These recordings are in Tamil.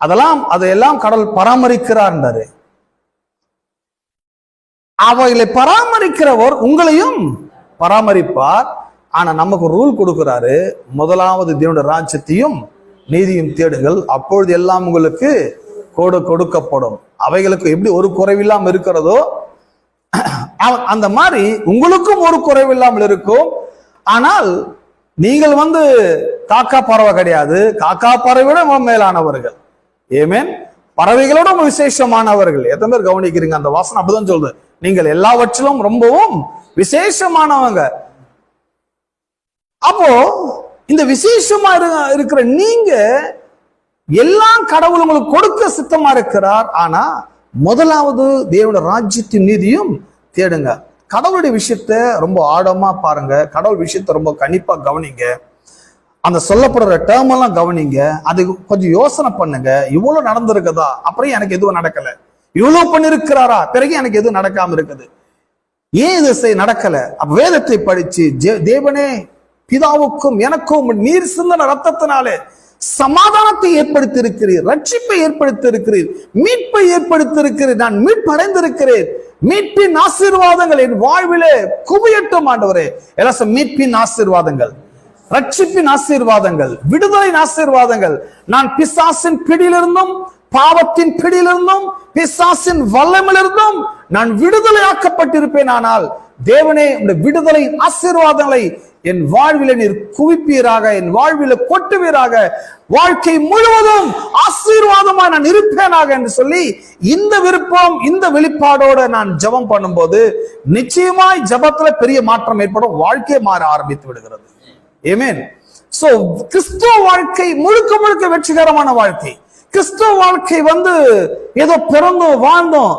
அதையெல்லாம் கடவுள் பராமரிக்கிறார். அவைகளை பராமரிக்கிறவர் உங்களையும் பராமரிப்பார். ஆனா நமக்கு ரூல் கொடுக்கிறாரு, முதலாவது தேவனுடைய ராஜ்யத்தையும் நீதியும் தேடுங்கள், அப்பொழுது எல்லாம் உங்களுக்கு கொடுக்கப்படும். அவைகளுக்கு எப்படி ஒரு குறைவில்லாமல் இருக்கிறதோ அந்த மாதிரி உங்களுக்கும் ஒரு குறைவில்லாமல் இருக்கும். ஆனால் நீங்கள் காக்கா பறவை கிடையாது, காக்கா பறவையோட மேலானவர்கள். ஏமேன். பறவைகளோட விசேஷமானவர்கள். எத்தனை பேர் கவனிக்கிறீங்க? அந்த வாசனை அப்படிதான் சொல்லுது, நீங்கள் எல்லாவற்றிலும் ரொம்பவும் விசேஷமானவங்க. அப்போ இந்த விசேஷமா இருக்கிற நீங்க எல்லாம் கடவுள் உங்களுக்கு கொடுக்க சித்தமா இருக்கிறார். ஆனா முதலாவது தேவனுடைய ராஜ்யத்தின் நீதியும் தேடுங்க. கடவுளுடைய விஷயத்த ரொம்ப ஆழமா பாருங்க, கடவுள் விஷயத்த ரொம்ப கண்டிப்பா கவனிங்க, அந்த சொல்லப்படுற டேர்ம் எல்லாம் கவனிங்க, அது கொஞ்சம் யோசனை பண்ணுங்க. இவ்வளவு நடந்திருக்குதா, அப்புறம் எனக்கு எதுவும் நடக்கல, இவ்வளவு பண்ணிருக்கிறாரா, பிறகு எனக்கு எதுவும் நடக்காம இருக்குது, ஏன் இது நடக்கல? அப்ப வேதத்தை படிச்சு தேவனே பிதாவுக்கும் எனக்கும் நீர் சிந்தன ரத்தத்தினாலே சமாதானத்தை ஏற்படுத்தி இருக்கிறீர், ரட்சிப்பை ஏற்படுத்தி இருக்கிறீர், மீட்பை ஏற்படுத்தி இருக்கிறீர், நான் மீட்படைந்திருக்கிறேன், மீட்பின் ஆசீர்வாதங்கள் என் வாழ்விலே குவியட்டும் ஆண்டவரே. எல்லாம் மீட்பின் ஆசீர்வாதங்கள், ரட்சிப்பின் ஆசீர்வாதங்கள், விடுதலின் ஆசீர்வாதங்கள். நான் பிசாசின் பிடியிலிருந்தும் பாவத்தின் பிடியிலிருந்தும் பிசாசின் வல்லமிலிருந்தும் நான் விடுதலை ஆக்கப்பட்டிருப்பேன். ஆனால் தேவனே இந்த விடுதலை ஆசீர்வாதங்களை என் வாழ்வில நீர் குவிப்பீராக, என் வாழ்வில கொட்டுவீராக, வாழ்க்கை முழுவதும் ஆசீர்வாதமா நான் இருப்பேனாக என்று சொல்லி இந்த விருப்பம், இந்த வெளிப்பாடோட நான் ஜெபம் பண்ணும்போது நிச்சயமாய் ஜெபத்துல பெரிய மாற்றம் ஏற்படும், வாழ்க்கை மாற ஆரம்பித்து விடுகிறது. ஆமென். சோ கிறிஸ்துவ வாழ்க்கை முழுக்க முழுக்க வெற்றிகரமான வாழ்க்கை. கிறிஸ்துவ வாழ்க்கை ஏதோ பிறந்தோம் வாழ்ந்தோம்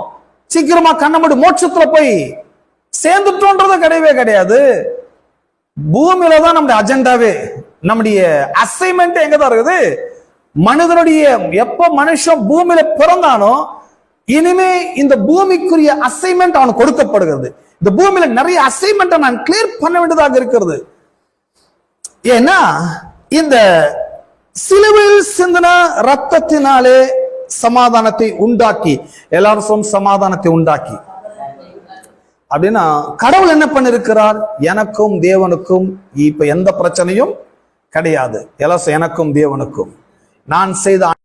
சீக்கிரமா கண்ணமடி மோட்சத்துல போய் சேர்ந்துட்டோன்றது கிடையவே கிடையாது. பூமியில தான் நம்முடைய அஜெண்டாவே, நம்முடைய அசைன்மெண்ட் எங்கதான் இருக்குது? மனிதனுடைய எப்ப மனுஷன் பூமியில பிறந்தானோ இனிமே இந்த பூமிக்குரிய அசைன்மெண்ட் அவனுக்கு கொடுக்கப்படுகிறது. இந்த பூமியில நிறைய அசைன்மெண்ட் நான் கிளியர் பண்ண வேண்டியதாக இருக்கிறது. ஏன்னா இந்த சிலுவையில் சிந்தின ரத்தத்தினாலே சமாதானத்தை உண்டாக்கி, எல்லாரும் சமாதானத்தை உண்டாக்கி அப்படின்னா கடவுள் என்ன பண்ணிருக்கிறார்? எனக்கும் தேவனுக்கும் இப்ப எந்த பிரச்சனையும் கிடையாது. எல்லாம் எனக்கும் தேவனுக்கும் நான் செய்த